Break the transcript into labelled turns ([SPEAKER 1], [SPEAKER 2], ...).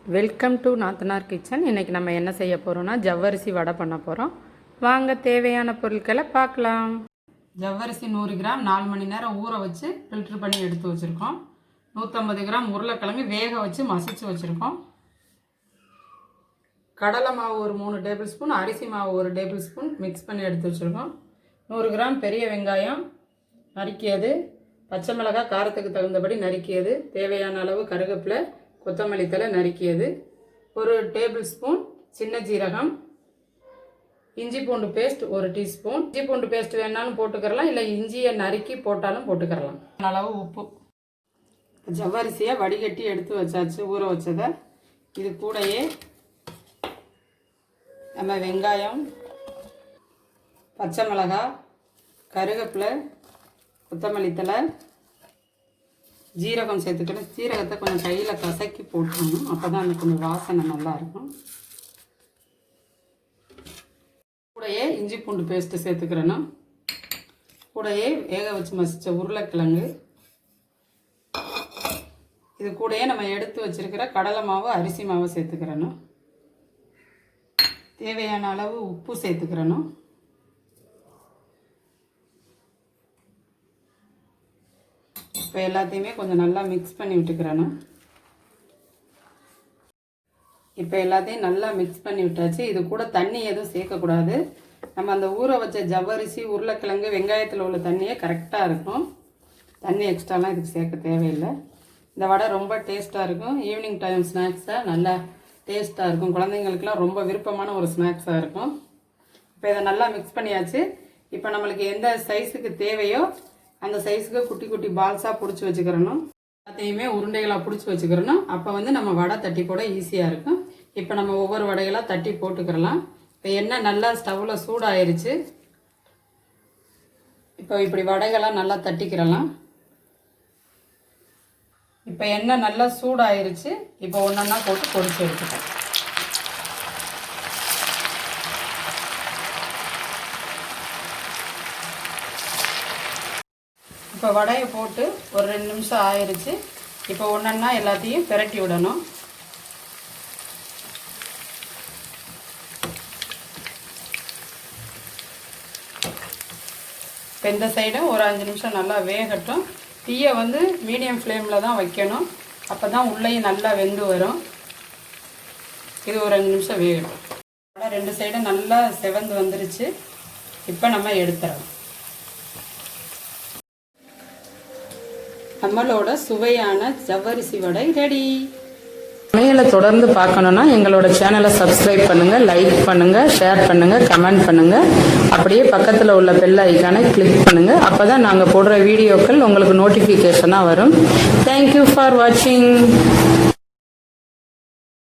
[SPEAKER 1] Welcome to நாத்தனார் kitchen. இன்றைக்கி நம்ம என்ன செய்ய போகிறோம்னா ஜவ்வரிசி வடை பண்ண போகிறோம். வாங்க தேவையான பொருட்களை பார்க்கலாம். ஜவ்வரிசி 100 கிராம் 4 மணி நேரம் ஊற வச்சு ஃபில்ட்ரு பண்ணி எடுத்து வச்சுருக்கோம். 150 கிராம் உருளைக்கிழங்கு வேக வச்சு மசிச்சு வச்சுருக்கோம். கடலை மாவு ஒரு 3 டேபிள் ஸ்பூன், அரிசி மாவு 1 டேபிள் ஸ்பூன் மிக்ஸ் பண்ணி எடுத்து வச்சுருக்கோம். 100 கிராம் பெரிய வெங்காயம் நறுக்கியது, பச்சை மிளகாய் காரத்துக்கு தகுந்தபடி நறுக்கியது, தேவையான அளவு கருவேப்பிலை, கொத்தமல்லி தழை நறுக்கியது, 1 டேபிள் ஸ்பூன் சின்ன ஜீரகம், இஞ்சி பூண்டு பேஸ்ட் 1 டீஸ்பூன். இஞ்சி பூண்டு பேஸ்ட் வேணாலும் போட்டுக்கிறலாம், இல்லை இஞ்சியை நறுக்கி போட்டாலும் போட்டுக்கிறலாம். அளவு உப்பு. ஜவ்வரிசியை வடிகட்டி எடுத்து வச்சாச்சு ஊற வச்சதை. இது கூடயே நம்ம வெங்காயம், பச்சை மிளகாய், கருவேப்பிலை, கொத்தமல்லி தழை, ஜீரகம் சேர்த்துக்கணும். ஜீரகத்தை கொஞ்சம் கையில் கசக்கி போட்டுக்கணும், அப்போ தான் அந்த கொஞ்சம் வாசனை நல்லாயிருக்கும். கூடையே இஞ்சி பூண்டு பேஸ்ட்டு சேர்த்துக்கிறணும். கூடையே வேக வச்சு மசித்த உருளைக்கிழங்கு, இது கூடயே நம்ம எடுத்து வச்சுருக்கிற கடலை மாவு அரிசி மாவு சேர்த்துக்கிறணும். தேவையான அளவு உப்பு சேர்த்துக்கிறணும். இப்போ எல்லாத்தையுமே கொஞ்சம் நல்லா மிக்ஸ் பண்ணி விட்டுக்கிறணும். இப்போ எல்லாத்தையும் நல்லா மிக்ஸ் பண்ணி விட்டாச்சு. இது கூட தண்ணி எதுவும் சேர்க்கக்கூடாது. நம்ம அந்த ஊற வச்ச ஜவ்வரிசி, உருளைக்கிழங்கு, வெங்காயத்தில் உள்ள தண்ணியே கரெக்டாக இருக்கும். தண்ணி எக்ஸ்ட்ராலாம் இதுக்கு சேர்க்க தேவையில்லை. இந்த வடை ரொம்ப டேஸ்ட்டாக இருக்கும். ஈவினிங் டைம் ஸ்நாக்ஸாக நல்லா டேஸ்ட்டாக இருக்கும். குழந்தைங்களுக்குலாம் ரொம்ப விருப்பமான ஒரு ஸ்நாக்ஸாக இருக்கும். இப்போ இதை நல்லா மிக்ஸ் பண்ணியாச்சு. இப்போ நம்மளுக்கு எந்த சைஸுக்கு தேவையோ அந்த சைஸுக்கு குட்டி குட்டி பால்ஸாக பிடிச்சி வச்சுக்கிறணும். எல்லாத்தையுமே உருண்டைகளாக பிடிச்சி வச்சுக்கிறணும். அப்போ நம்ம வடை தட்டி போட ஈஸியாக இருக்கும். இப்போ நம்ம ஒவ்வொரு வடைகளாக தட்டி போட்டுக்கிறலாம். இப்போ எண்ணெய் நல்லா ஸ்டவ்வில் சூடாயிருச்சு. இப்போ இப்படி வடைகளாக நல்லா தட்டிக்கிறலாம். இப்போ எண்ணெய் நல்லா சூடாயிருச்சு. இப்போ ஒன்றொன்னா போட்டு பொரிச்சு எடுத்துக்கலாம். இப்போ வடையை போட்டு ஒரு 2 நிமிஷம் ஆயிடுச்சு. இப்போ ஒன்றொன்னா எல்லாத்தையும் பிரட்டி விடணும். இப்போ இந்த சைடும் ஒரு 5 நிமிஷம் நல்லா வேகட்டும். தீயை மீடியம் ஃப்ளேமில் தான் வைக்கணும். அப்போ தான் உள்ளேயும் நல்லா வெந்து வரும். இது ஒரு 5 நிமிஷம் வேகட்டும். வடை 2 சைடும் நல்லா செவந்து வந்துருச்சு. இப்போ நம்ம எடுத்துடலாம். நம்மளோட சுவையான ஜவ்வரிசி வடை ரெடி. சமையலை தொடர்ந்து பார்க்கணுன்னா எங்களோட சேனலை சப்ஸ்கிரைப் பண்ணுங்கள், லைக் பண்ணுங்கள், ஷேர் பண்ணுங்கள், கமெண்ட் பண்ணுங்கள். அப்படியே பக்கத்தில் உள்ள பெல் ஐக்கானை கிளிக் பண்ணுங்கள். அப்போ தான் நாங்கள் போடுற வீடியோக்கள் உங்களுக்கு நோட்டிஃபிகேஷனாக வரும். தேங்க்யூ ஃபார் வாட்சிங்.